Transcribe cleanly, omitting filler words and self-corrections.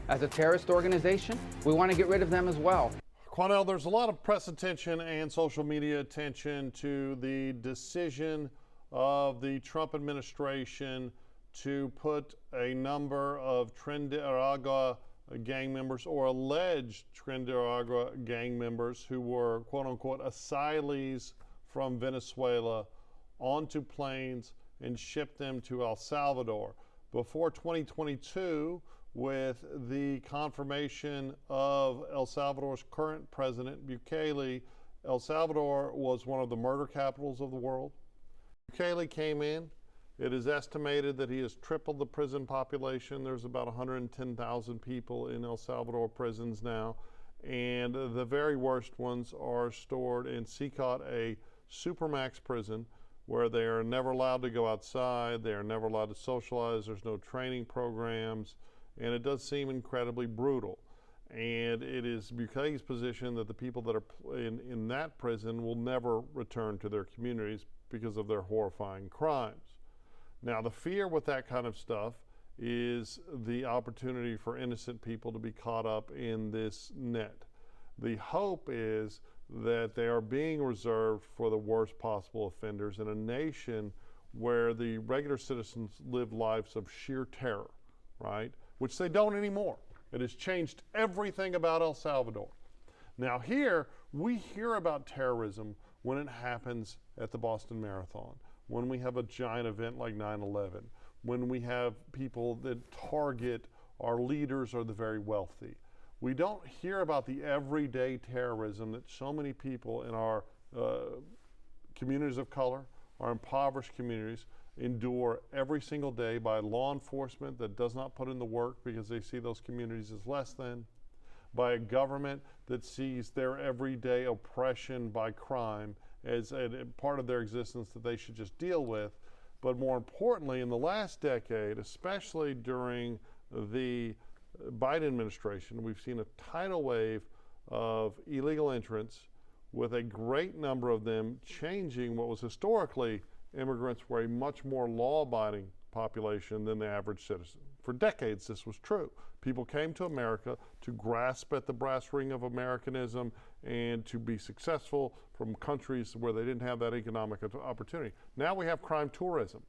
As a terrorist organization, we want to get rid of them as well. Quanell, there's a lot of press attention and social media attention to the decision of the Trump administration to put a number of Tren de Aragua gang members, or alleged Tren de Aragua gang members who were quote-unquote asylees from Venezuela, onto planes and ship them to El Salvador. Before 2022, with the confirmation of El Salvador's current president, Bukele, El Salvador was one of the murder capitals of the world. Bukele came in. It is estimated that he has tripled the prison population. There's about 110,000 people in El Salvador prisons now, and the very worst ones are stored in Sicat, a supermax prison, where they are never allowed to go outside, they are never allowed to socialize, there's no training programs, and it does seem incredibly brutal. And it is Bukele's position that the people that are in that prison will never return to their communities because of their horrifying crimes. Now, the fear with that kind of stuff is the opportunity for innocent people to be caught up in this net. The hope is that they are being reserved for the worst possible offenders in a nation where the regular citizens live lives of sheer terror, right? Which they don't anymore. It has changed everything about El Salvador. Now here, we hear about terrorism when it happens at the Boston Marathon, when we have a giant event like 9/11, when we have people that target our leaders or the very wealthy. We don't hear about the everyday terrorism that so many people in our communities of color, our impoverished communities, endure every single day by law enforcement that does not put in the work because they see those communities as less than, by a government that sees their everyday oppression by crime as a part of their existence that they should just deal with. But more importantly, in the last decade, especially during the Biden administration, we've seen a tidal wave of illegal entrants, with a great number of them changing what was historically immigrants were a much more law-abiding population than the average citizen. For decades, this was true. People came to America to grasp at the brass ring of Americanism and to be successful from countries where they didn't have that economic opportunity. Now we have crime tourism.